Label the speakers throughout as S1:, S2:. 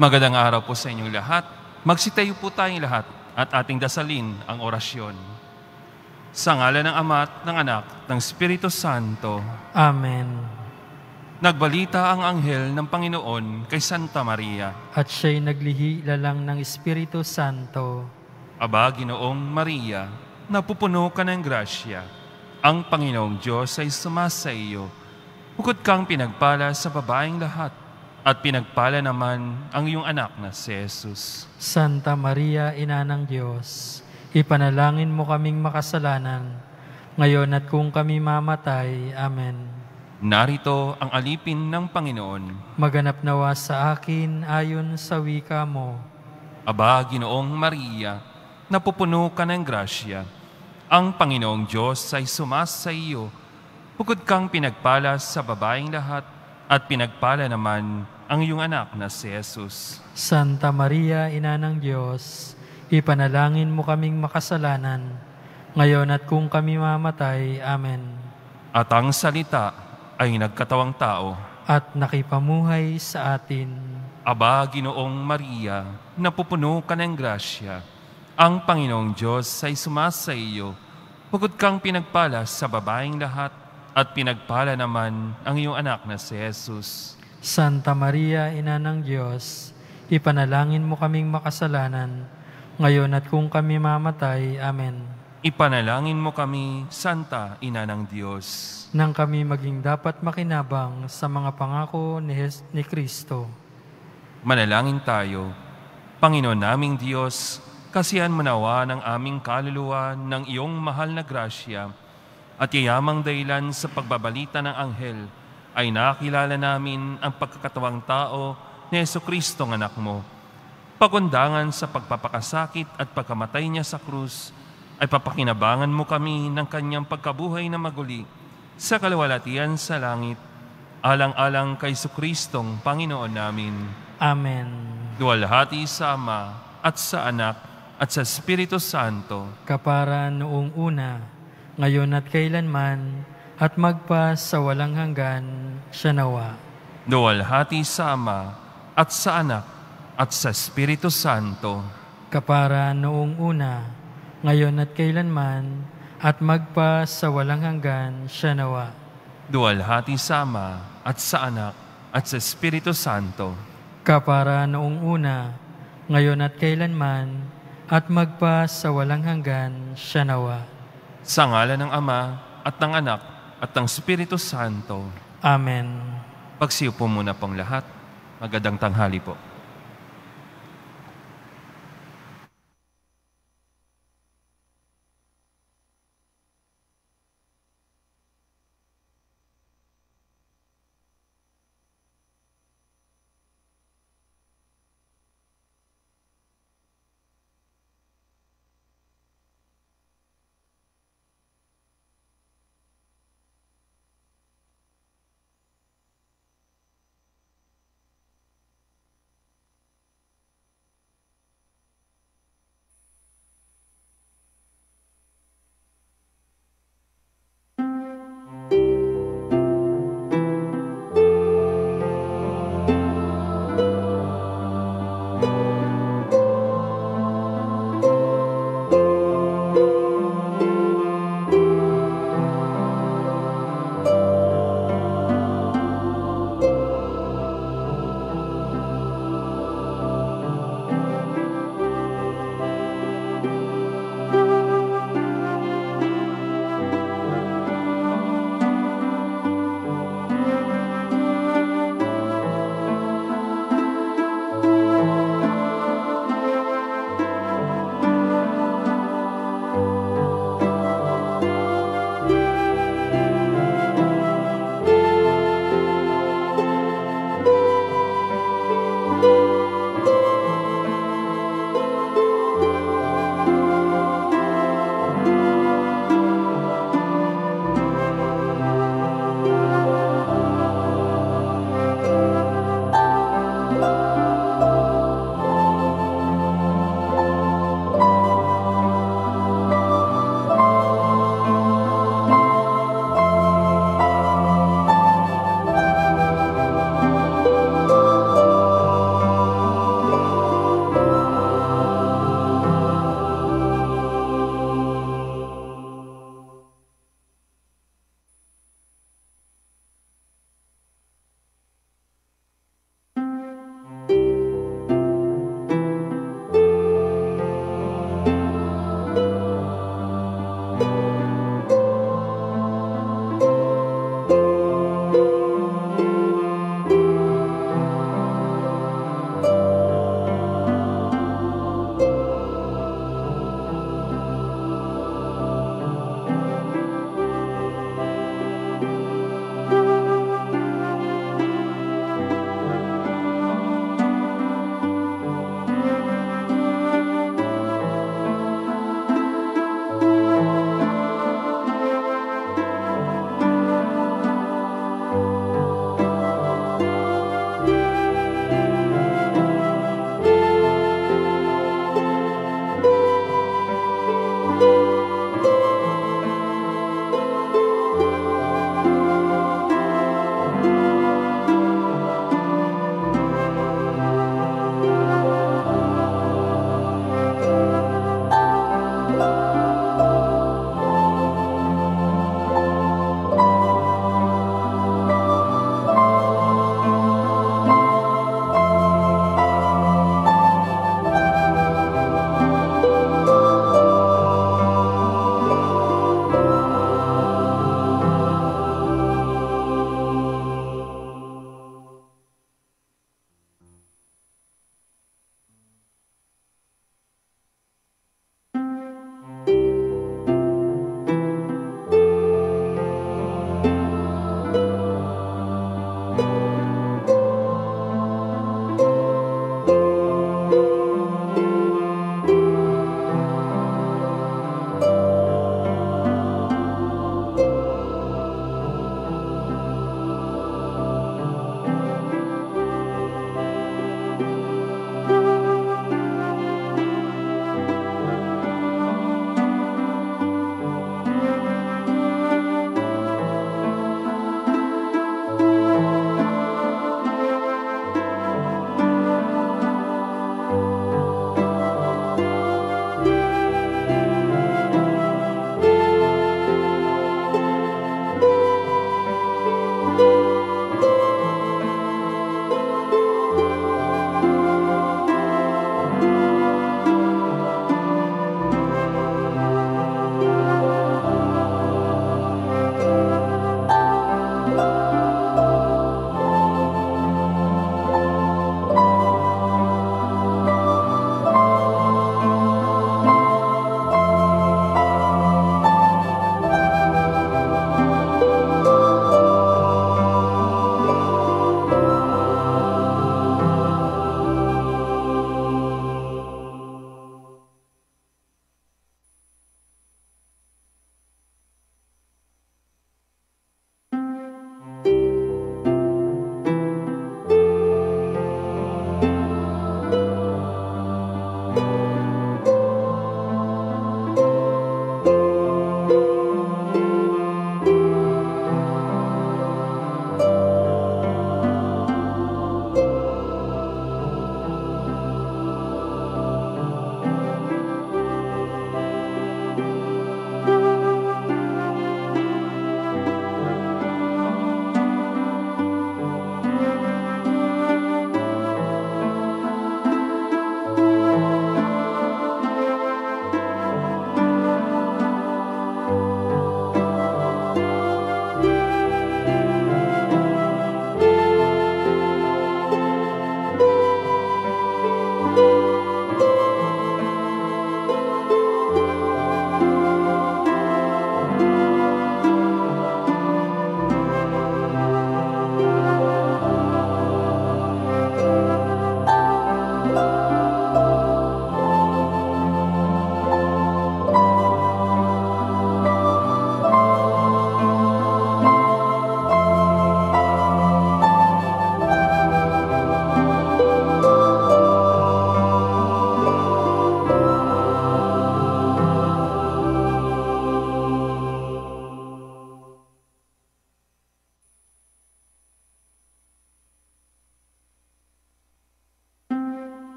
S1: Magandang araw po sa inyong lahat. Magsitayo po tayong lahat at ating dasalin ang orasyon. Sa ngalan ng Ama at ng Anak, ng Espiritu Santo.
S2: Amen.
S1: Nagbalita ang anghel ng Panginoon kay Santa Maria.
S2: At siya'y naglihi lalang ng Espiritu Santo.
S1: Aba, Ginoong Maria, napupuno ka ng grasya. Ang Panginoong Diyos ay sumasa iyo. Bukod kang pinagpala sa babaeng lahat, at pinagpala naman ang iyong anak na si Jesus.
S2: Santa Maria, Ina ng Diyos, ipanalangin mo kaming makasalanan, ngayon at kung kami mamatay. Amen.
S1: Narito ang alipin ng Panginoon.
S2: Maganap nawa sa akin ayon sa wika mo.
S1: Aba, Ginoong Maria, napupuno ka ng grasya. Ang Panginoong Diyos ay sumasa iyo. Bukod kang pinagpala sa babaeng lahat, at pinagpala naman ang iyong anak na si Jesus.
S2: Santa Maria, Ina ng Diyos, ipanalangin mo kaming makasalanan, ngayon at kung kami mamatay. Amen.
S1: At ang salita ay nagkatawang tao.
S2: At nakipamuhay sa atin.
S1: Aba, Ginoong Maria, napupuno ka ng grasya. Ang Panginoong Diyos ay sumasa iyo. Bukod kang pinagpala sa babaeng lahat, at pinagpala naman ang iyong anak na si Jesus.
S2: Santa Maria, Ina ng Diyos, ipanalangin mo kaming makasalanan, ngayon at kung kami mamatay. Amen.
S1: Ipanalangin mo kami, Santa Ina ng Diyos.
S2: Nang kami maging dapat makinabang sa mga pangako ni Kristo.
S1: Manalangin tayo. Panginoon naming Diyos, kasihan mo nawa ng aming kaluluwa ng iyong mahal na grasya, at yayamang dahilan sa pagbabalita ng anghel ay nakilala namin ang pagkakatawang tao ni Jesucristo ng anak mo. Pagundangan sa pagpapakasakit at pagkamatay niya sa krus, ay papakinabangan mo kami ng kanyang pagkabuhay na maguli sa kalawalatian sa langit, alang-alang kay Jesucristong Panginoon namin.
S2: Amen.
S1: Duwalhati sa Ama at sa Anak at sa Espiritu Santo.
S2: Kapara noong una, ngayon at kailanman, at magpa sa walang hanggan, siya nawa.
S1: Duwalhati sa Ama at sa Anak at sa Espiritu Santo.
S2: Kapara noong una, ngayon at kailanman, at magpa sa walang hanggan, siya nawa.
S1: Duwalhati sa Ama at sa Anak at sa Espiritu Santo.
S2: Kapara noong una, ngayon at kailanman, at magpa sa walang hanggan, siya nawa.
S1: Sa ngalan ng Ama at ng Anak at ng Espiritu Santo.
S2: Amen.
S1: Pagsiupo muna pong lahat. Magandang tanghali po.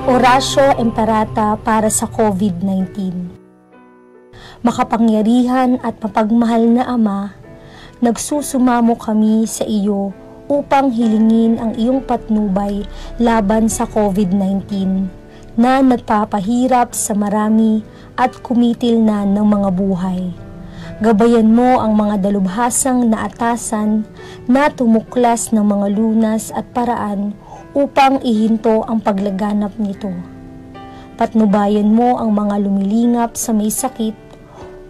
S3: Oratio Imperata para sa COVID-19. Makapangyarihan at mapagmahal na Ama, nagsusumamo kami sa iyo upang hilingin ang iyong patnubay laban sa COVID-19 na nagpapahirap sa marami at kumitil na ng mga buhay. Gabayan mo ang mga dalubhasang naatasan na tumuklas ng mga lunas at paraan upang ihinto ang paglaganap nito. Patnubayan mo ang mga lumilingap sa may sakit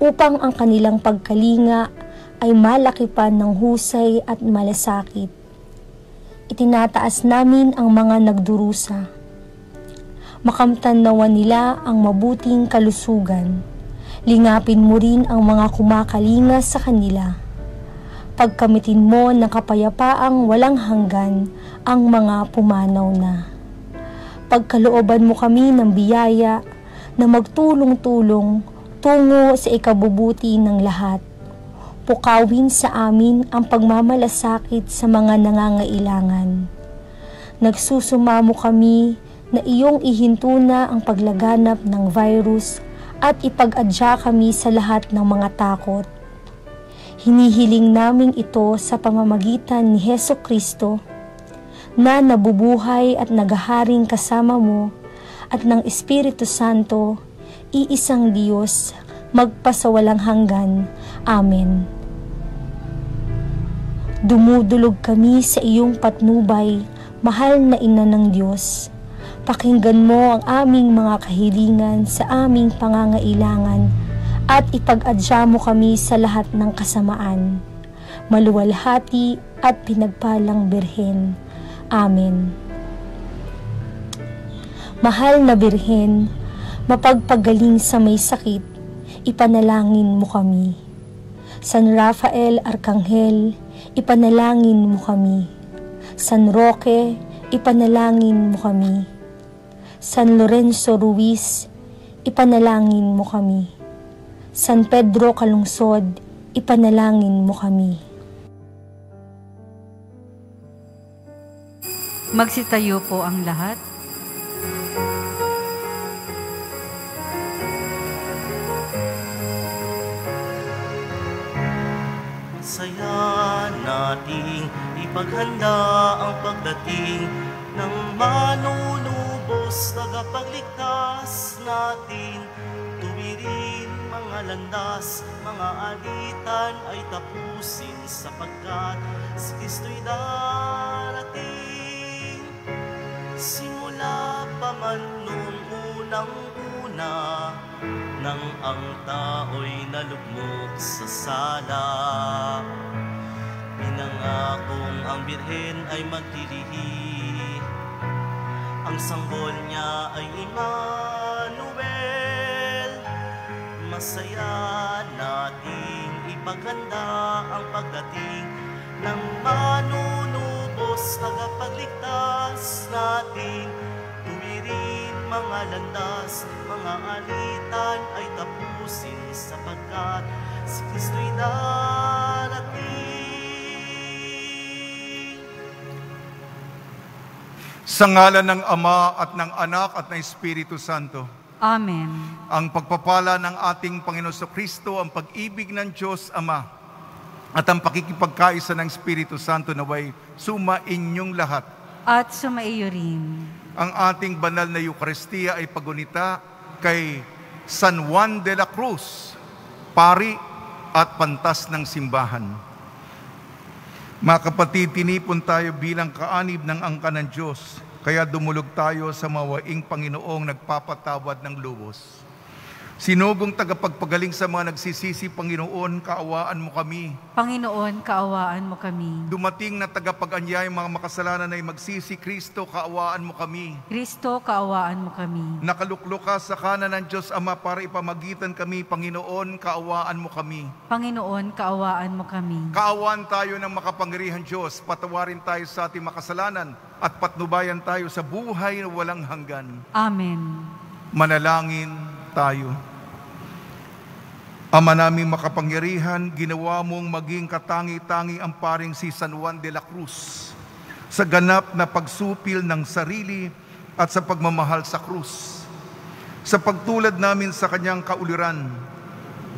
S3: upang ang kanilang pagkalinga ay malaki pa ng husay at malasakit. Itinataas namin ang mga nagdurusa. Makamtan nawa nila ang mabuting kalusugan. Lingapin mo rin ang mga kumakalinga sa kanila. Pagkamitin mo ng kapayapaang walang hanggan ang mga pumanaw na. Pagkalooban mo kami ng biyaya na magtulong-tulong tungo sa ikabubuti ng lahat. Pukawin sa amin ang pagmamalasakit sa mga nangangailangan. Nagsusumamo kami na iyong ihinto na ang paglaganap ng virus at ipag-adya kami sa lahat ng mga takot. Hinihiling namin ito sa pamamagitan ni Hesukristo na nabubuhay at naghaharing kasama mo at ng Espiritu Santo, iisang Diyos, magpasawalang hanggan. Amen. Dumudulog kami sa iyong patnubay, mahal na Ina ng Diyos. Pakinggan mo ang aming mga kahilingan sa aming pangangailangan at ipag-adya mo kami sa lahat ng kasamaan. Maluwalhati at pinagpalang Birhen. Amen. Mahal na Birhen, mapagpagaling sa may sakit, ipanalangin mo kami. San Rafael Arkanghel, ipanalangin mo kami. San Roque, ipanalangin mo kami. San Lorenzo Ruiz, ipanalangin mo kami. San Pedro Calungsod, ipanalangin mo kami.
S4: Magsitayo po ang lahat.
S5: Masaya nating ipaghanda ang pagdating ng manunubos, tagapagligtas natin. Tuwirin mga landas, mga alitan ay tapusin sapagkat si Kristo'y darating. Simula pa man noong unang-una, nang ang tao'y nalugmok sa sala, pinangakong ang Birhen ay magtilihi. Ang sanggol niya ay Emmanuel. Masaya nating ipaghanda ang pagdating ng manunubos, tagapagligtas natin. Tuwirin mga landas, mga alitan ay tapusin sapagkat si Kristo'y darating.
S6: Sa ngalan ng Ama at ng Anak at ng Espiritu Santo.
S4: Amen.
S6: Ang pagpapala ng ating Panginoon Kristo, ang pag-ibig ng Diyos Ama, at ang pakikipagkaisa ng Espiritu Santo naway sumainyong lahat.
S4: At sumaiyo rin.
S6: Ang ating banal na Eucharistia ay pagunita kay San Juan de la Cruz, pari at pantas ng simbahan. Mga kapatid, tinipon tayo bilang kaanib ng angka ng Diyos, kaya dumulog tayo sa mawaing Panginoong nagpapatawad ng lubos. Sinugong tagapagpagaling sa mga nagsisisi, Panginoon, kaawaan mo kami.
S4: Panginoon, kaawaan mo kami.
S6: Dumating na tagapag-anyay mga makasalanan ay magsisi, Kristo, kaawaan mo kami.
S4: Kristo, kaawaan mo kami.
S6: Nakaluklok ka sa kanan ng Diyos Ama para ipamagitan kami, Panginoon, kaawaan mo kami.
S4: Panginoon, kaawaan mo kami.
S6: Kaawaan tayo ng makapangyarihan Diyos, patawarin tayo sa ating makasalanan at patnubayan tayo sa buhay na walang hanggan.
S4: Amen.
S6: Manalangin tayo. Ama naming makapangyarihan, ginawa mong maging katangi-tangi ang paring si San Juan de la Cruz sa ganap na pagsupil ng sarili at sa pagmamahal sa krus. Sa pagtulad namin sa kanyang kauliran,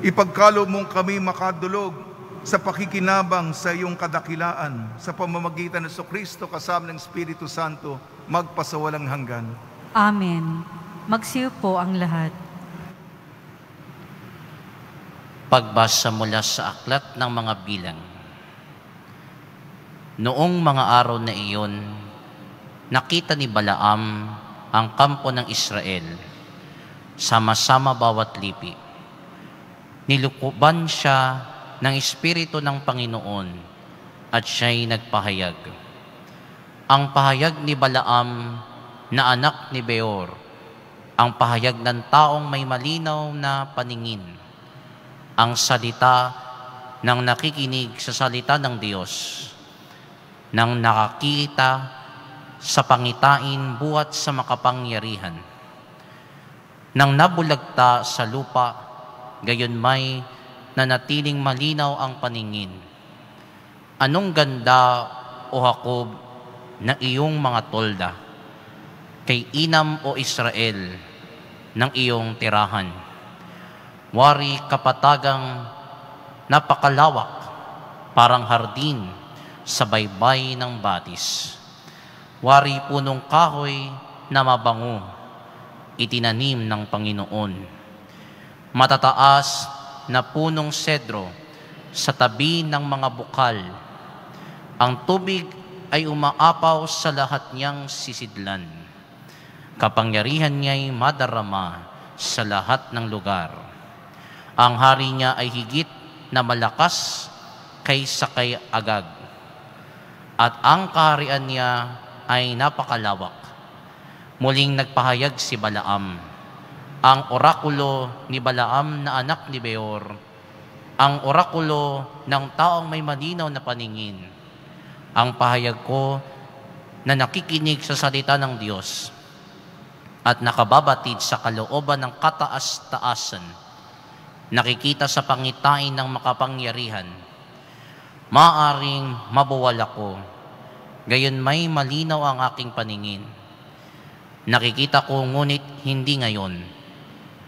S6: ipagkaloob mong kami makadulog sa pakikinabang sa iyong kadakilaan sa pamamagitan ng Kristo kasama ng Espiritu Santo magpasawalang hanggan.
S4: Amen. Magsiyo po ang lahat.
S7: Pagbasa mula sa aklat ng mga bilang. Noong mga araw na iyon, nakita ni Balaam ang kampo ng Israel, sama-sama bawat lipi. Nilukuban siya ng Espiritu ng Panginoon at siya'y nagpahayag. Ang pahayag ni Balaam na anak ni Beor, ang pahayag ng taong may malinaw na paningin, ang salita ng nakikinig sa salita ng Diyos, nang nakakita sa pangitain buhat sa makapangyarihan, nang nabulagta sa lupa, gayon may nanatiling malinaw ang paningin. Anong ganda, o Jacob, ng iyong mga tolda, kay inam, o Israel, ng iyong tirahan. Wari kapatagang napakalawak, parang hardin sa baybay ng batis. Wari punong kahoy na mabango, itinanim ng Panginoon. Matataas na punong sedro sa tabi ng mga bukal. Ang tubig ay umaapaw sa lahat niyang sisidlan. Kapangyarihan niya'y madarama sa lahat ng lugar. Ang hari niya ay higit na malakas kaysa kay Agag. At ang kaharian niya ay napakalawak. Muling nagpahayag si Balaam, ang orakulo ni Balaam na anak ni Beor, ang orakulo ng taong may malinaw na paningin, ang pahayag ko na nakikinig sa salita ng Diyos at nakababatid sa kalooban ng kataas-taasan, nakikita sa pangitain ng makapangyarihan. Maaring mabuwal ako, gayon may malinaw ang aking paningin. Nakikita ko ngunit hindi ngayon.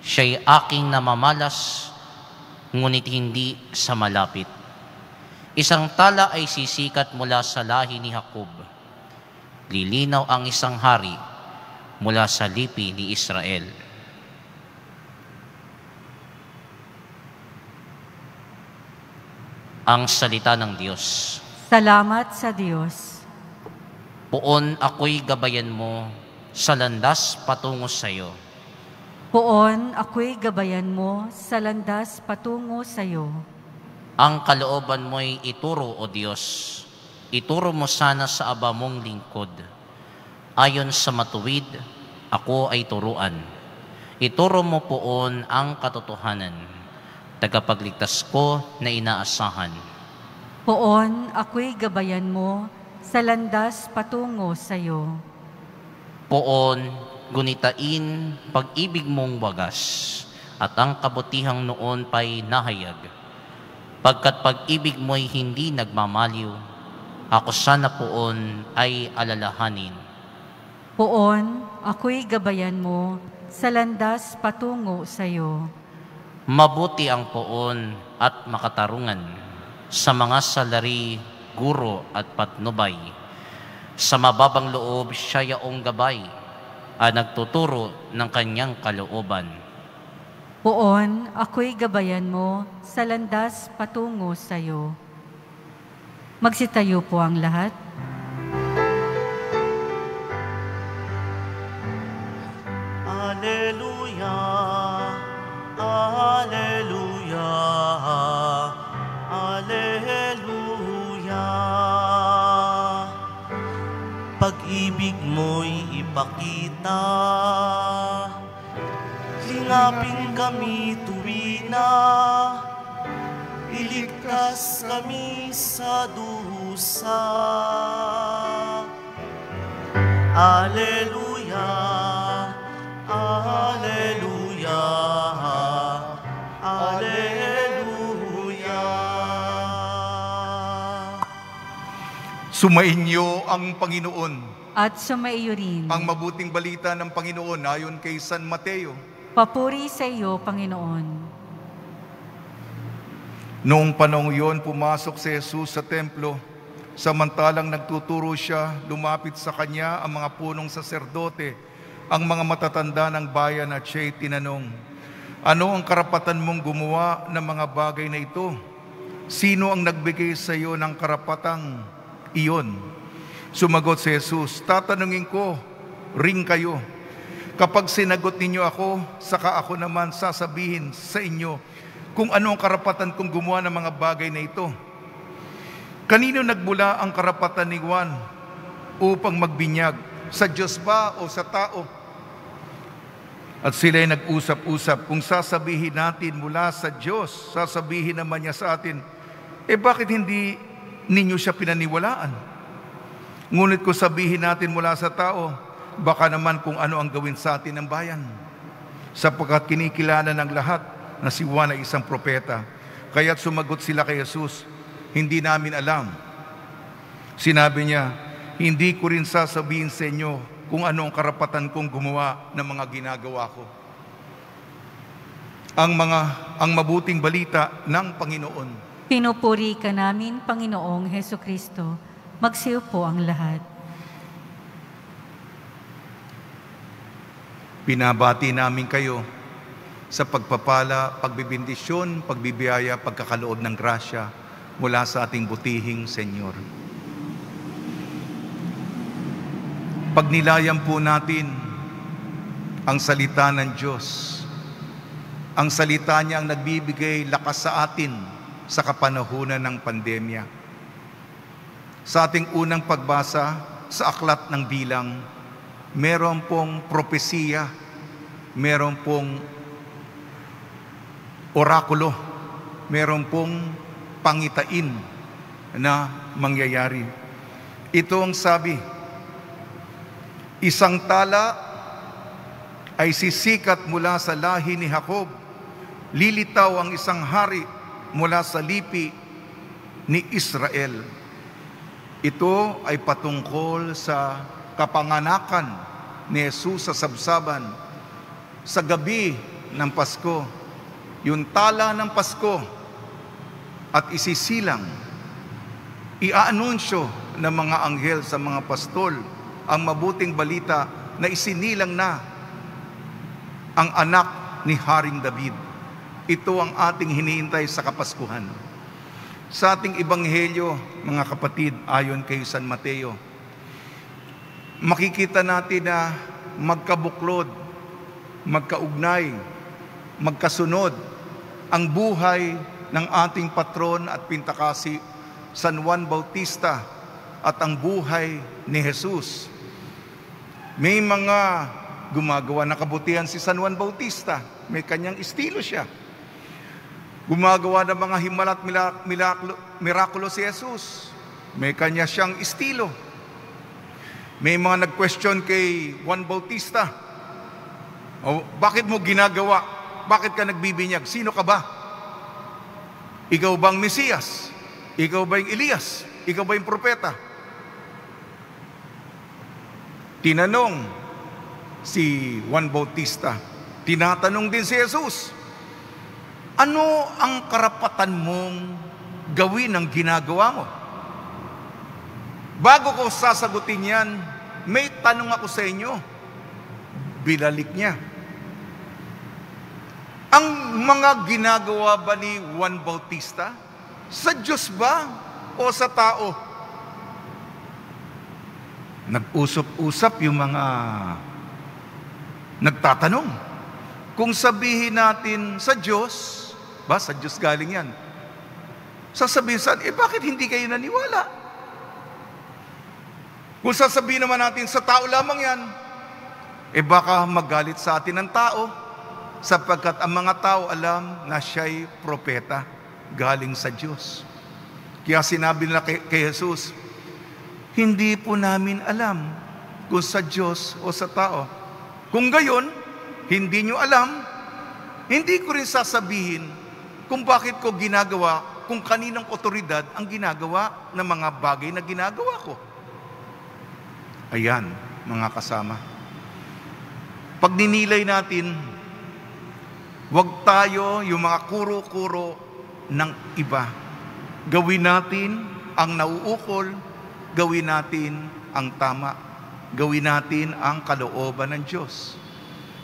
S7: Siya'y aking namamalas, ngunit hindi sa malapit. Isang tala ay sisikat mula sa lahi ni Jacob. Lilinaw ang isang hari mula sa lipi ni Israel. Ang salita ng Diyos.
S4: Salamat sa Diyos.
S7: Poon ako'y gabayan mo sa landas patungo sa iyo.
S4: Poon ako'y gabayan mo sa landas patungo sa iyo.
S7: Ang kalooban mo'y ituro, O Diyos. Ituro mo sana sa aba mong lingkod. Ayon sa matuwid, ako ay turuan. Ituro mo poon ang katotohanan. Tagapagligtas ko na inaasahan.
S4: Poon ako'y gabayan mo sa landas patungo sa iyo.
S7: Poon, gunitain pag-ibig mong wagas, at ang kabutihang noon pa'y nahayag. Pagkat pag-ibig mo'y hindi nagmamaliw, ako sana poon ay alalahanin.
S4: Poon ako'y gabayan mo sa landas patungo sa iyo.
S7: Mabuti ang poon at makatarungan sa mga salari, guro at patnubay. Sa mababang loob siya yaong gabay at nagtuturo ng kanyang kalooban.
S4: Poon ako'y gabayan mo sa landas patungo sa iyo. Magsitayo po ang lahat.
S5: Alleluia, Alleluia, Alleluia. Pag-ibig mo'y ipakita, lingapin kami tuwina, iligtas kami sa dusa. Alleluia, Alleluia, Alleluia.
S6: Sumainyo ang Panginoon
S4: at sumaiyo rin.
S6: Ang mabuting balita ng Panginoon ayon kay San Mateo.
S4: Papuri sa iyo, Panginoon.
S6: Noong panahon yun, pumasok si Jesus sa templo. Samantalang nagtuturo siya, lumapit sa kanya ang mga punong saserdote, ang mga matatanda ng bayan at siya'y tinanong, ano ang karapatan mong gumawa ng mga bagay na ito? Sino ang nagbigay sa iyo ng karapatang iyon? Sumagot si Jesus, tatanungin ko ring kayo. Kapag sinagot ninyo ako, saka ako naman sasabihin sa inyo kung ano ang karapatan kong gumawa ng mga bagay na ito. Kanino nagmula ang karapatan ni Juan upang magbinyag? Sa Diyos ba o sa tao? At sila'y nag-usap-usap, kung sasabihin natin mula sa Diyos, sasabihin naman niya sa atin, bakit hindi ninyo siya pinaniwalaan? Ngunit kung sabihin natin mula sa tao, baka naman kung ano ang gawin sa atin ng bayan. Sapagkat kinikilala ng lahat na si Juan ay isang propeta. Kaya't sumagot sila kay Jesus, hindi namin alam. Sinabi niya, hindi ko rin sasabihin sa inyo kung ano ang karapatan kong gumawa ng mga ginagawa ko. Ang mabuting balita ng Panginoon.
S4: Pinupuri ka namin, Panginoong Hesukristo. Magsiyo po ang lahat.
S6: Pinabati namin kayo sa pagpapala, pagbibindisyon, pagbibiyaya, pagkakaloob ng grasya mula sa ating butihing Senyor. Pagnilayan po natin ang salita ng Diyos. Ang salita niya ang nagbibigay lakas sa atin sa kapanahunan ng pandemya. Sa ating unang pagbasa sa Aklat ng Bilang, meron pong propesiya, meron pong orakulo, meron pong pangitain na mangyayari. Ito ang sabi, isang tala ay sisikat mula sa lahi ni Jacob, lilitaw ang isang hari mula sa lipi ni Israel. Ito ay patungkol sa kapanganakan ni Jesus sa sabsaban sa gabi ng Pasko. Yung tala ng Pasko at isisilang, iaanunsyo ng mga anghel sa mga pastol ang mabuting balita na isinilang na ang anak ni Haring David. Ito ang ating hinihintay sa Kapaskuhan. Sa ating ebanghelyo, mga kapatid, ayon kay San Mateo, makikita natin na magkabuklod, magkaugnay, magkasunod ang buhay ng ating patron at pintakasi, San Juan Bautista, at ang buhay ni Jesus. May mga gumagawa na kabutihan si San Juan Bautista. May kanyang estilo siya. Gumagawa ng mga himala at mirakulo si Jesus. May kanya siyang estilo. May mga nag-question kay Juan Bautista, bakit mo ginagawa? Bakit ka nagbibinyag? Sino ka ba? Ikaw bang Mesiyas? Ikaw ba yung Elias? Ikaw ba yung propeta? Tinanong si Juan Bautista. Tinatanong din si Jesus, ano ang karapatan mong gawin ang ginagawa mo? Bago ko sasagutin yan, may tanong ako sa inyo. Binalik niya. Ang mga ginagawa ba ni Juan Bautista, sa Diyos ba o sa tao? Nag-usap-usap yung mga nagtatanong. Kung sabihin natin sa Diyos, ba sa Diyos galing yan? Sasabihin saan, bakit hindi kayo naniwala? Kung sasabihin naman natin sa tao lamang yan, baka magalit sa atin ang tao, sapagkat ang mga tao alam na siya'y propeta galing sa Diyos. Kaya sinabi nila kay Jesus, hindi po namin alam kung sa Diyos o sa tao. Kung gayon, hindi nyo alam, hindi ko rin sasabihin kung bakit ko ginagawa, kung kaninang otoridad ang ginagawa ng mga bagay na ginagawa ko. Ayan, mga kasama. Pag ninilay natin, huwag tayo yung mga kuro-kuro ng iba. Gawin natin ang nauukol, gawin natin ang tama, gawin natin ang kalooban ng Diyos.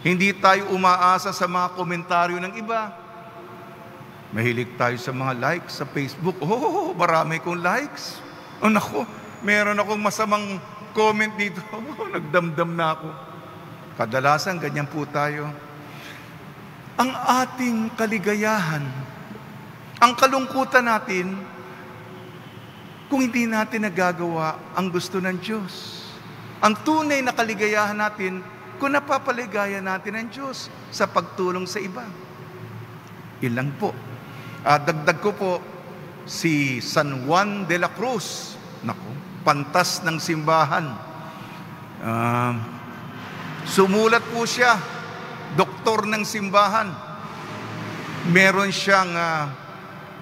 S6: Hindi tayo umaasa sa mga komentaryo ng iba. Mahilig tayo sa mga likes sa Facebook. Oh, marami kong likes. Oh, naku, meron akong masamang comment dito. Oh, nagdamdam na ako. Kadalasan, ganyan po tayo. Ang ating kaligayahan, ang kalungkutan natin, kung hindi natin nagagawa ang gusto ng Diyos. Ang tunay na kaligayahan natin, kung napapaligaya natin ang Diyos sa pagtulong sa iba. Ilang po. Dagdag ko po, si San Juan de la Cruz, naku, pantas ng simbahan. Sumulat po siya, doktor ng simbahan. Meron siyang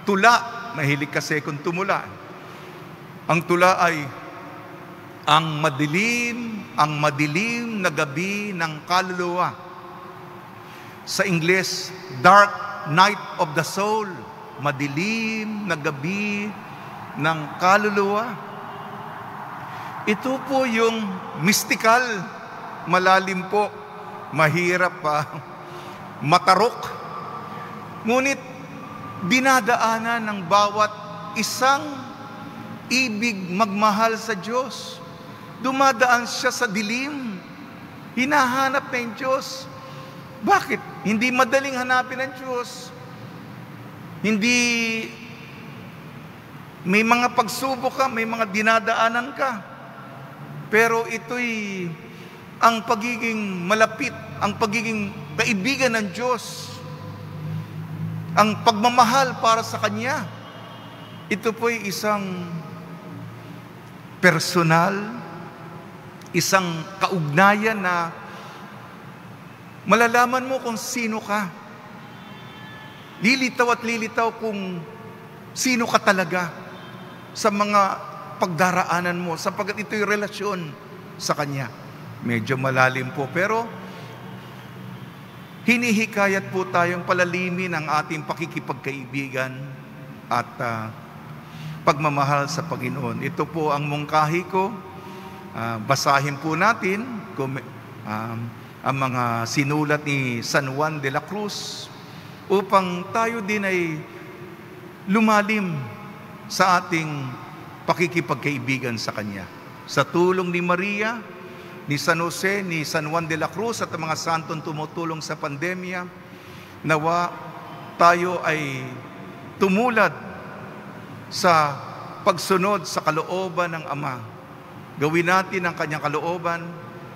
S6: tula, mahilig kasi kung tumula. Ang tula ay, ang madilim na gabi ng kaluluwa. Sa Ingles, Dark Night of the Soul. Madilim na gabi ng kaluluwa. Ito po yung mystical, malalim po, mahirap pa, matarok. Ngunit dinadaanan ng bawat isang ibig magmahal sa Diyos. Dumadaan siya sa dilim. Hinahanap na yung Diyos. Bakit? Hindi madaling hanapin ang Diyos. Hindi, may mga pagsubok ka, may mga dinadaanan ka. Pero ito'y ang pagiging malapit, ang pagiging kaibigan ng Diyos, ang pagmamahal para sa Kanya. Ito po'y isang personal, isang kaugnayan na malalaman mo kung sino ka. Lilitaw at lilitaw kung sino ka talaga sa mga pagdaraanan mo, sapagkat ito'y relasyon sa Kanya. Medyo malalim po, pero hinihikayat po tayong palalimin ang ating pakikipagkaibigan at pagmamahal sa Panginoon. Ito po ang mungkahi ko. Basahin po natin ang mga sinulat ni San Juan de la Cruz upang tayo din ay lumalim sa ating pakikipagkaibigan sa Kanya. Sa tulong ni Maria, ni San Jose, ni San Juan de la Cruz at ang mga santong tumutulong sa pandemya, nawa tayo ay tumulad sa pagsunod sa kalooban ng Ama. Gawin natin ang Kanyang kalooban,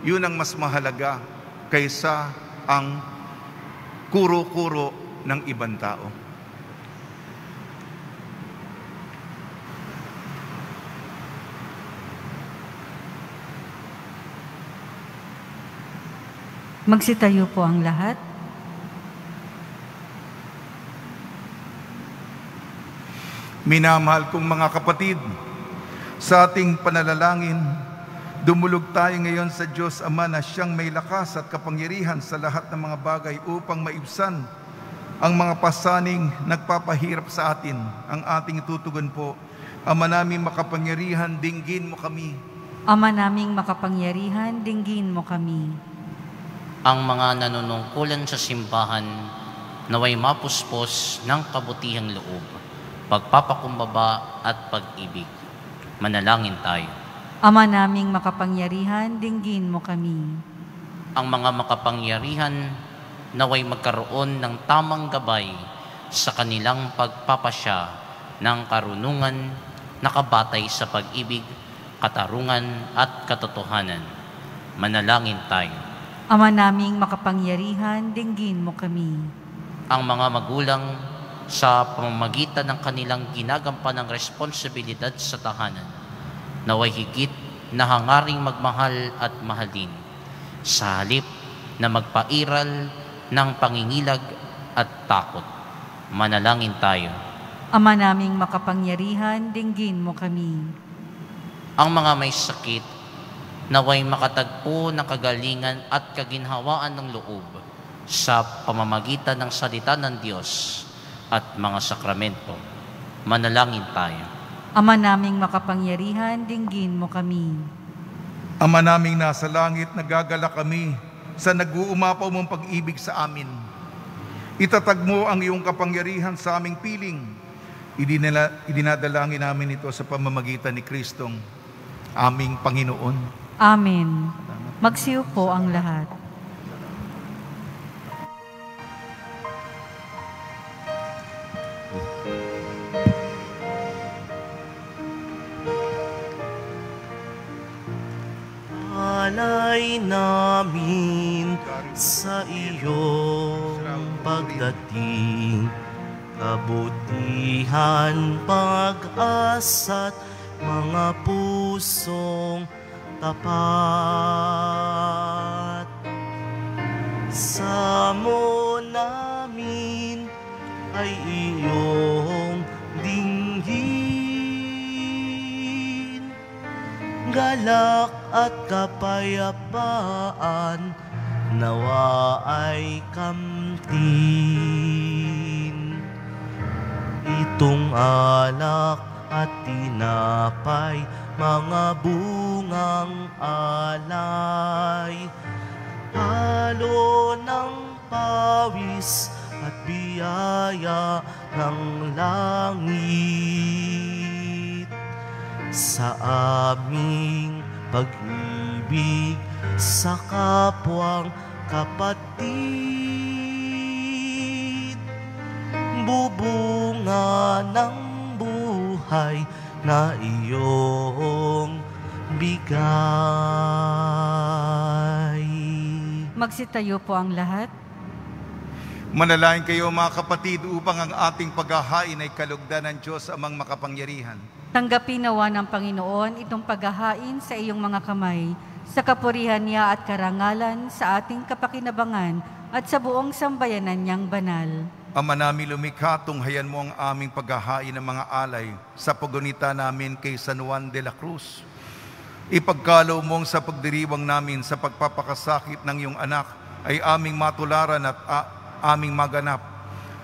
S6: yun ang mas mahalaga kaysa ang kuro-kuro ng ibang tao.
S4: Magsitayo po ang lahat.
S6: Minamahal kong mga kapatid, sa ating panalangin, dumulog tayo ngayon sa Diyos Ama na siyang may lakas at kapangyarihan sa lahat ng mga bagay upang maibsan ang mga pasaning nagpapahirap sa atin. Ang ating tutugon po, Ama naming makapangyarihan, dinggin mo kami.
S4: Ama naming makapangyarihan, dinggin mo kami.
S7: Ang mga nanunungkulan sa simbahan naway mapuspos ng kabutihang loob, pagpapakumbaba at pag-ibig. Manalangin tayo.
S4: Ama naming makapangyarihan, dinggin mo kami.
S7: Ang mga makapangyarihan naway magkaroon ng tamang gabay sa kanilang pagpapasya ng karunungan nakabatay sa pag-ibig, katarungan at katotohanan. Manalangin tayo.
S4: Ama naming makapangyarihan, dinggin mo kami.
S7: Ang mga magulang sa pamamagitan ng kanilang ginagampanang responsibilidad sa tahanan, naway higit na hangaring magmahal at mahalin, sa halip na magpairal ng pangingilag at takot. Manalangin tayo.
S4: Ama naming makapangyarihan, dinggin mo kami.
S7: Ang mga may sakit naway makatagpo ng kagalingan at kaginhawaan ng loob sa pamamagitan ng salita ng Diyos at mga sakramento. Manalangin tayo.
S4: Ama naming makapangyarihan, dinggin mo kami.
S6: Ama naming nasa langit, nagagala kami sa nag-uumapaw mong pag-ibig sa amin. Itatag mo ang iyong kapangyarihan sa aming piling. Idinadalangin namin ito sa pamamagitan ni Kristong aming Panginoon.
S4: Amen. Magsiupo ang lahat.
S5: Alay namin sa iyong pagdating, kabutihan, pag-asa't mga pusong tapat. Samo namin ay iyong dinggin, galak at kapayapaan nawa ay kamtin. Itong alak at tinapay, mga bungang alay, halo ng pawis at biyaya ng langit. Sa aming pag-ibig sa kapwang kapatid, bubunga ng buhay na iyong bigay.
S4: Magsitayo po ang lahat.
S6: Manalangin kayo mga kapatid upang ang ating paghahain ay kalugdan ng Diyos amang makapangyarihan.
S4: Tanggapin nawa ng Panginoon itong paghahain sa iyong mga kamay, sa kapurihan niya at karangalan sa ating kapakinabangan at sa buong sambayanan niyang banal.
S6: Ama namin lumikha, tunghayan mo ang aming paghahain ng mga alay sa pagunita namin kay San Juan de la Cruz. Ipagkalaw mong sa pagdiriwang namin sa pagpapakasakit ng iyong anak ay aming matularan at aming maganap.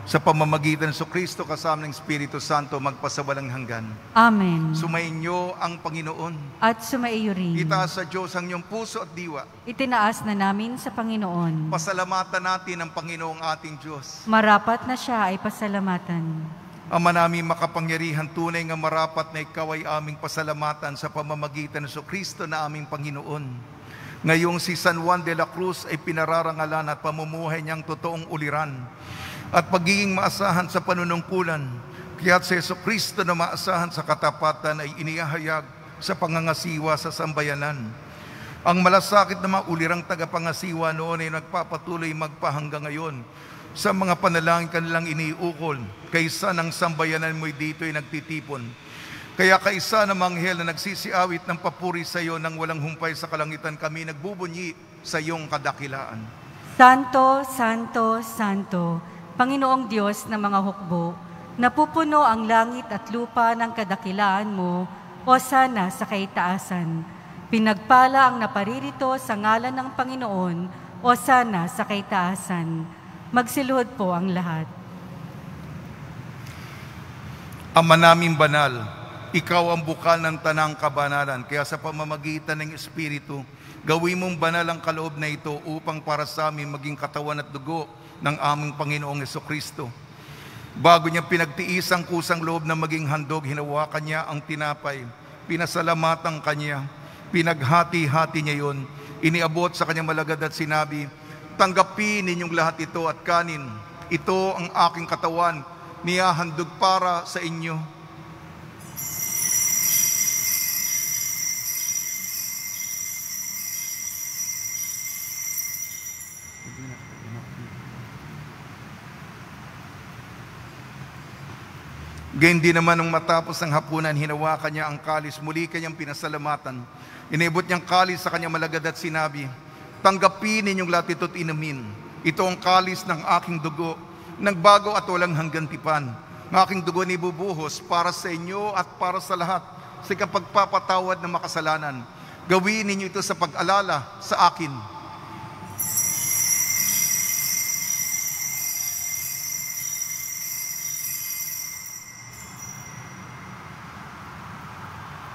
S6: Sa pamamagitan ng Kristo kasama ng Espiritu Santo magpasawalang hanggan.
S4: Amen.
S6: Sumainyo ang Panginoon.
S4: At sumaiyo rin.
S6: Itaas sa Diyos ang iyong puso at diwa.
S4: Itinaas na namin sa Panginoon.
S6: Pasalamatan natin ang Panginoong ating Diyos.
S4: Marapat na siya ay pasalamatan.
S6: Ama namin makapangyarihan, tunay nga marapat na ikaw ay aming pasalamatan sa pamamagitan ng Kristo na aming Panginoon. Ngayong si San Juan de la Cruz ay pinararangalan at pamumuhay niyang totoong uliran at pagiging maasahan sa panunungkulan. Kaya't si Kristo na maasahan sa katapatan ay inihahayag sa pangangasiwa sa sambayanan. Ang malasakit na mga ulirang tagapangasiwa noon ay nagpapatuloy magpahanggang ngayon sa mga panalangin kanilang iniukol, kaysa ng sambayanan mo'y dito ay nagtitipon. Kaya kaisa ng manghel na nagsisiawit ng papuri sa iyo nang walang humpay sa kalangitan, kami nagbubunyi sa iyong kadakilaan.
S4: Santo, Santo, Santo, Panginoong Diyos ng mga hukbo, napupuno ang langit at lupa ng kadakilaan mo, o sana sa kaitaasan. Pinagpala ang naparirito sa ngalan ng Panginoon, o sana sa kaitaasan. Magsiluhod po ang lahat.
S6: Ama naming banal, ikaw ang bukal ng tanang kabanalan, kaya sa pamamagitan ng Espiritu, gawin mong banal ang kaloob na ito upang para sa amin maging katawan at dugo ng aming Panginoong Jesucristo. Bago niya pinagtiis ang kusang loob na maging handog, hinawakan niya ang tinapay, pinasalamatan kanya, pinaghati-hati niya yun, iniabot sa kanyang malagad at sinabi, tanggapin ninyong lahat ito at kanin. Ito ang aking katawan, niyahandog para sa inyo. Gayun din naman nung matapos ang hapunan, hinawakan niya ang kalis, muli kanyang pinasalamatan. Inibot niyang kalis sa kanyang malagad at sinabi, tanggapin ninyong lahat ito't inumin. Ito ang kalis ng aking dugo, nagbago at walang hanggang tipan. Ng aking dugo ni bubuhos para sa inyo at para sa lahat, sa kapagpapatawad ng makasalanan. Gawin ninyo ito sa pag-alala sa akin.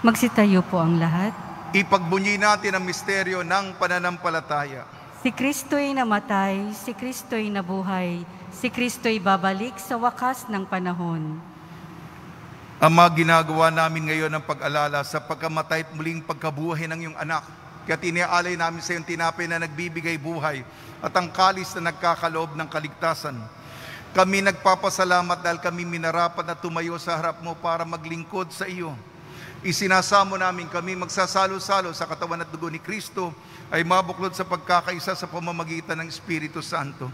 S4: Magsitayo po ang lahat.
S6: Ipagbunyi natin ang misteryo ng pananampalataya.
S4: Si Kristo'y namatay, si Kristo'y nabuhay, si Kristo'y babalik sa wakas ng panahon.
S6: Ama, ginagawa namin ngayon ang pag-alala sa pagkamatay at muling pagkabuhay ng iyong anak. Kaya tiniaalay namin sa iyong tinapay na nagbibigay buhay at ang kalis na nagkakaloob ng kaligtasan. Kami nagpapasalamat dahil kami minarapat na tumayo sa harap mo para maglingkod sa iyo. Isinasamo namin kami magsasalo-salo sa katawan at dugo ni Kristo ay mabuklod sa pagkakaisa sa pamamagitan ng Espiritu Santo.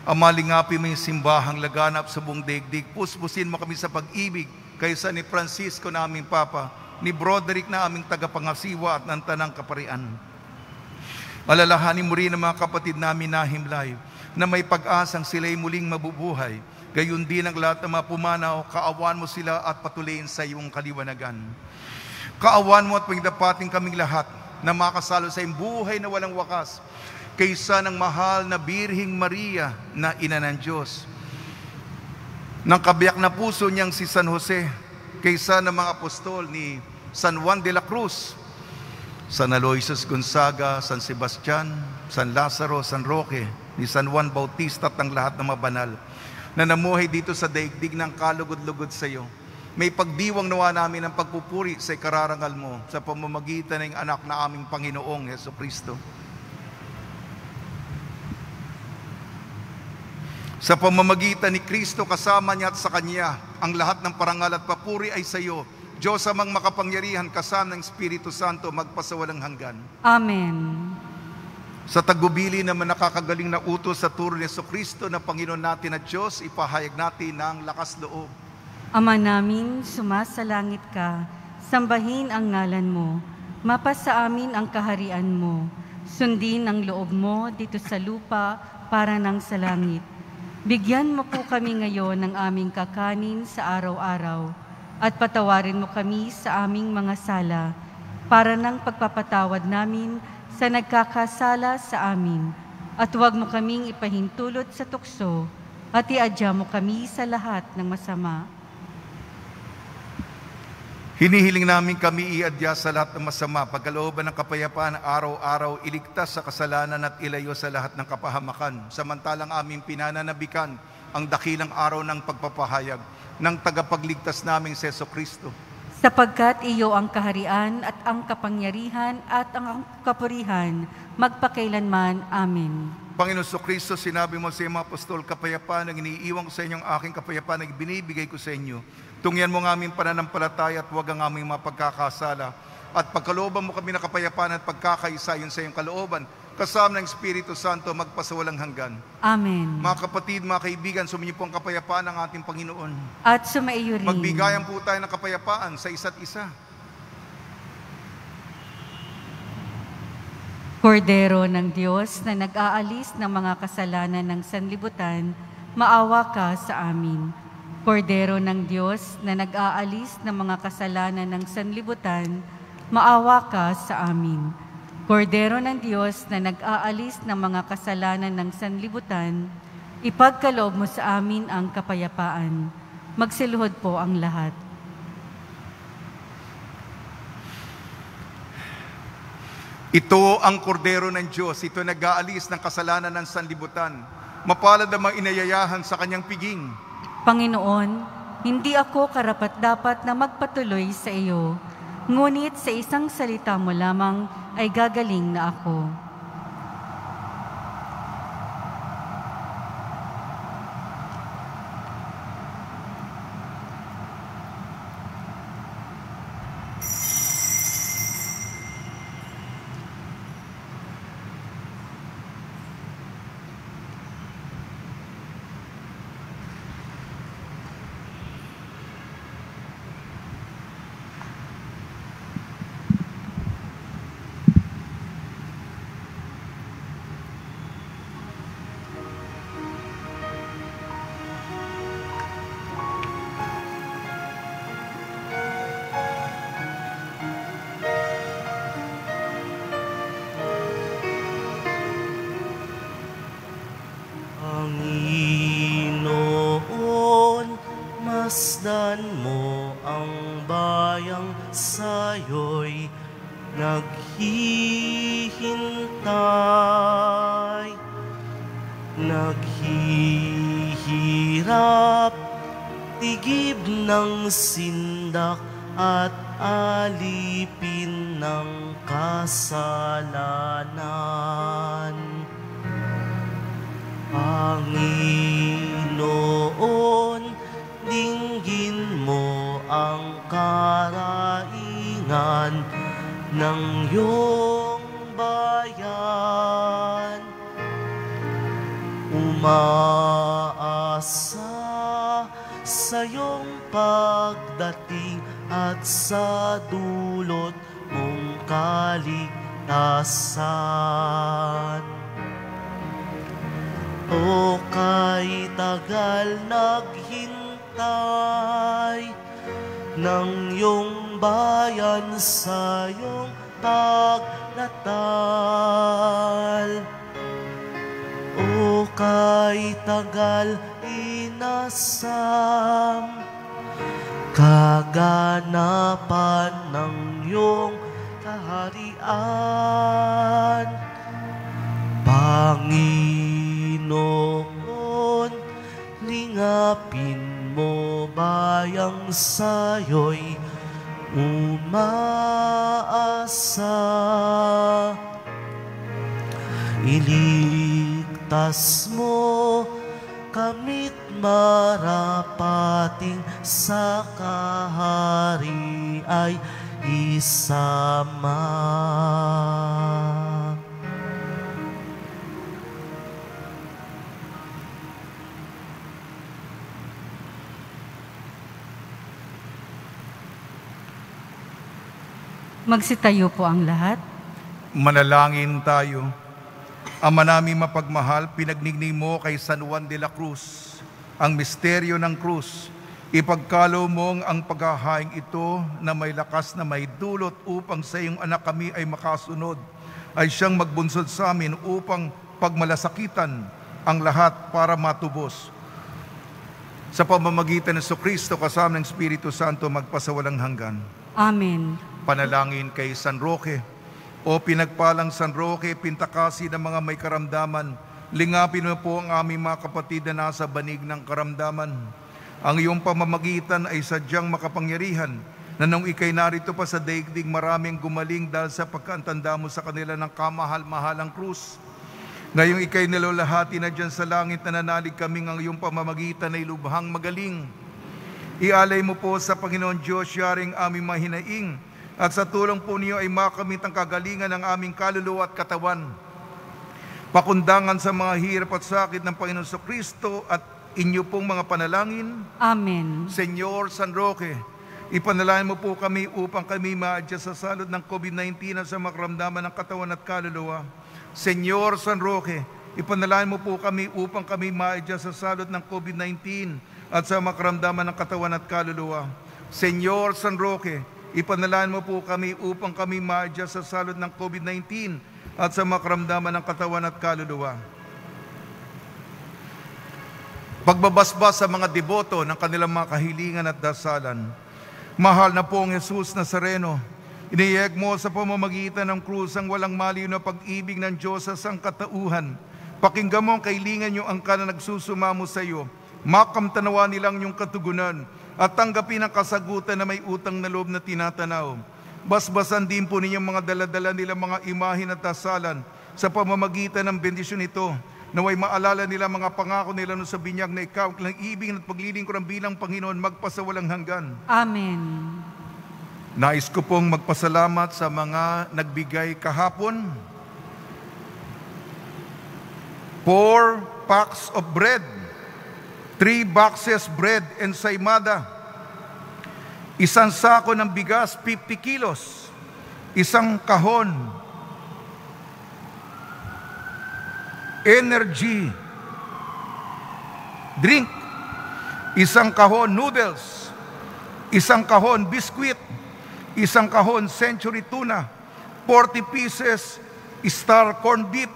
S6: Ama, lingapin mo yung simbahang laganap sa buong daigdig. Puspusin mo kami sa pag-ibig kaysa ni Francisco na aming Papa, ni Broderick na aming tagapangasiwa at ng Tanang Kaparian. Alalahanin mo rin ang mga kapatid namin na himlay na may pag-asang sila'y muling mabubuhay. Gayon din ang lahat ng mga pumanaw, kaawan mo sila at patuloyin sa iyong kaliwanagan. Kaawan mo at pagdapating kaming lahat na makasalo sa iyong buhay na walang wakas, kaysa ng mahal na Birhing Maria na ina ng Diyos, ng kabiyak na puso niyang si San Jose, kaysa ng mga apostol ni San Juan de la Cruz, San Aloysius Gonzaga, San Sebastian, San Lazaro, San Roque, ni San Juan Bautista at ang lahat ng mga banal na namuhay dito sa daigdig ng kalugod-lugod sa iyo. May pagdiwang nawa namin ang pagpupuri sa ikararangal mo sa pamamagitan ng anak na aming Panginoong Jesucristo. Sa pamamagitan ni Kristo, kasama niya at sa Kanya, ang lahat ng parangal at papuri ay sa iyo, Diyos amang makapangyarihan, kasama ng Espiritu Santo, magpasawalang hanggan.
S4: Amen.
S6: Sa tagubili naman nakakagaling na utos sa turo ni Jesucristo na Panginoon natin at Diyos, ipahayag natin ng lakas loob.
S4: Ama namin, sumasalangit ka, sambahin ang ngalan mo, mapasa amin ang kaharian mo, sundin ang loob mo dito sa lupa para nang sa langit. Bigyan mo po kami ngayon ng aming kakanin sa araw-araw at patawarin mo kami sa aming mga sala para ng pagpapatawad namin sa nagkakasala sa amin, at huwag mo kaming ipahintulot sa tukso, at iadya mo kami sa lahat ng masama.
S6: Hinihiling namin kami iadya sa lahat ng masama, pagkalooban ng kapayapaan araw-araw, iligtas sa kasalanan at ilayo sa lahat ng kapahamakan, samantalang aming pinananabikan ang dakilang araw ng pagpapahayag ng tagapagligtas naming si Jesucristo.
S4: Sapagkat iyo ang kaharian at ang kapangyarihan at ang kapurihan, magpakailanman. Amen.
S6: Panginoon Jesucristo, sinabi mo sa mga apostol, kapayapaan ang iniiwan ko sa inyong aking kapayapaan ang binibigay ko sa inyo. Tungyan mo ng aming pananampalataya at huwag ang aming mapagkakasala. At pagkalooban mo kami na kapayapaan at pagkakaisa yun sa iyong kalooban, kasama ng Espiritu Santo, magpasawalang hanggan.
S4: Amen.
S6: Mga kapatid, mga kaibigan, suminyo po ang kapayapaan ng ating Panginoon.
S4: At sumaiyo rin.
S6: Magbigayan po tayo ng kapayapaan sa isa't isa.
S4: Kordero ng Diyos na nag-aalis ng mga kasalanan ng sanlibutan, maawa ka sa amin. Kordero ng Diyos na nag-aalis ng mga kasalanan ng sanlibutan, maawa ka sa amin. Kordero ng Diyos na nag-aalis ng mga kasalanan ng sanlibutan, ipagkaloob mo sa amin ang kapayapaan. Magsiluhod po ang lahat.
S6: Ito ang kordero ng Diyos, ito nag-aalis ng kasalanan ng sanlibutan. Mapalad ang mga inayayahan sa kanyang piging.
S4: Panginoon, hindi ako karapat-dapat na magpatuloy sa iyo, ngunit sa isang salita mo lamang ay gagaling na ako.
S5: naghihintay, naghihirap, tigib ng sindak at alipin ng kasalanan. Panginoon, dinggin mo ang karaingan ng iyong bayan. Umaasa sa iyong pagdating at sa dulot mong kaligtasan. O kay tagal naghintay ng iyong bayan sa iyong pagdatal. O kay tagal inasam kaganapan ng iyong kaharian. Panginoon, lingapin mo bayang sa'yo'y umaasa. Iligtas mo kamit marapating sa kahari ay isama.
S4: Magsitayo po ang lahat.
S6: Manalangin tayo. Ama namin mapagmahal, pinagningning mo kay San Juan de la Cruz ang misteryo ng krus. Ipagkalo mong ang paghahaing ito na may lakas na may dulot upang sa iyong anak kami ay makasunod, ay siyang magbunsod sa amin upang pagmalasakitan ang lahat para matubos. Sa pamamagitan ng Kristo kasama ng Espiritu Santo magpasawalang hanggan.
S4: Amen.
S6: Panalangin kay San Roque. O pinagpalang San Roque, pintakasi ng mga may karamdaman, lingapin mo po ang aming mga kapatid na nasa banig ng karamdaman. Ang iyong pamamagitan ay sadyang makapangyarihan na nung ikay narito pa sa daigdig, maraming gumaling dahil sa pagkantanda mo sa kanila ng kamahal-mahalang krus. Ngayong ikay nilolahati na dyan sa langit, na nanalig kaming ang iyong pamamagitan ay lubhang magaling. Ialay mo po sa Panginoon Diyos yaring aming mahinaing, at sa tulong po niyo ay makamit ang kagalingan ng aming kaluluwa at katawan. Pakundangan sa mga hirap at sakit ng Panginoon Kristo at inyo pong mga panalangin.
S4: Amen.
S6: Senyor San Roque, ipanalangin mo po kami upang kami ma-adjust sa salot ng COVID-19 at sa makaramdaman ng katawan at kaluluwa. Senyor San Roque, ipanalangin mo po kami upang kami ma-adjust sa salot ng COVID-19 at sa makaramdaman ng katawan at kaluluwa. Senyor San Roque, ipanalangin mo po kami upang kami ma-adjust sa salot ng COVID-19 at sa makaramdaman ng katawan at kaluluwa. Pagbabasbas sa mga deboto ng kanilang mga kahilingan at dasalan. Mahal na pong Jesus Nazareno, iniyeg mo sa pamamagitan ng krus ang walang maliw na pag-ibig ng Diyos sa sangkatauhan. Pakinggan mo ang kahilingan niyong angka na nagsusumamo sa iyo. Makamtanawa nilang yung katugunan at tanggapin ang kasagutan na may utang na loob na tinatanaw. Basbasan din po ninyong mga daladala nilang mga imahin at dasalan sa pamamagitan ng bendisyon ito, naway maalala nila mga pangako nila no sa binyag na ikaw ang ibig at paglilingkuran bilang Panginoon magpasawalang hanggan.
S4: Amen.
S6: Nais ko pong magpasalamat sa mga nagbigay kahapon. 4 packs of bread, 3 boxes bread and saimada, 1 sako ng bigas, 50 kilos, 1 kahon, energy drink, 1 kahon noodles, 1 kahon biskwit, 1 kahon century tuna, 40 pieces star corned beef,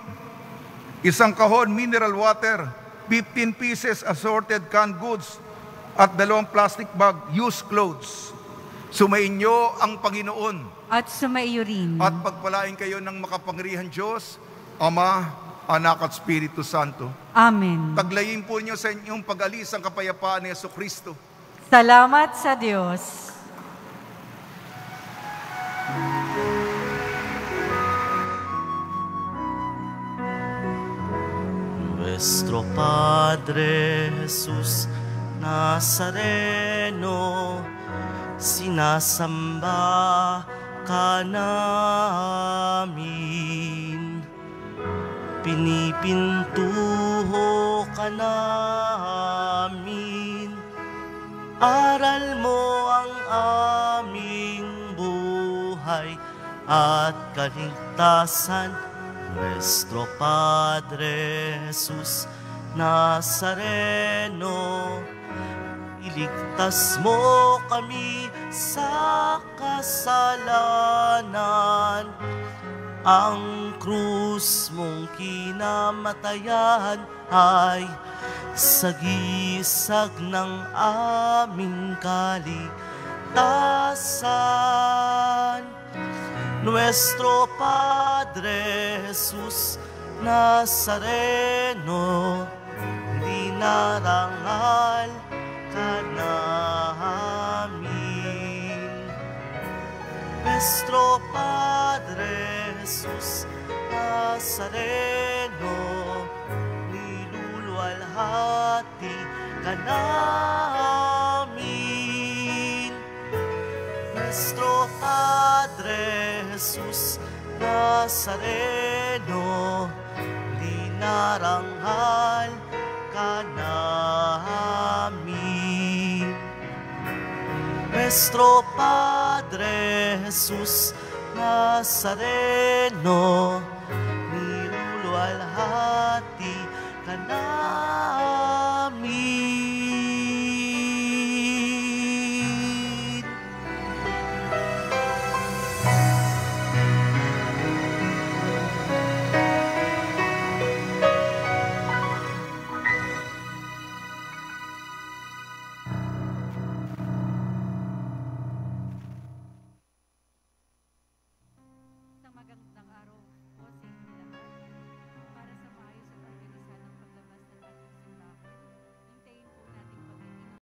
S6: 1 kahon mineral water, 15 pieces assorted canned goods, at 2 plastic bag used clothes. Sumainyo ang Panginoon.
S4: At sumaiyo rin.
S6: At pagpalain kayo ng makapangyarihan Diyos, Ama, Anak at Espiritu Santo.
S4: Amen.
S6: Taglayin po niyo sa inyong pag-alis ang kapayapaan ni Jesucristo.
S4: Salamat sa Diyos.
S5: Nuestro Padre Jesus Nazareno, sinasamba ka namin, pinipintuho ka namin, aral mo ang aming buhay at kaligtasan. Nuestro Padre Jesus Nazareno, iligtas mo kami sa kasalanan. Ang krus mong kinamatayan ay sagisag ng aming kaligtasan. Nuestro Padre Jesus Nazareno, dinarangal ka namin. Nuestro Padre Jesus Nazareno, niluluwalhati ka namin. Nuestro Padre Jesus Nazareno, dinarangal ka namin. Nuestro Padre Jesus Nazareno, niluluwalhati ka namin.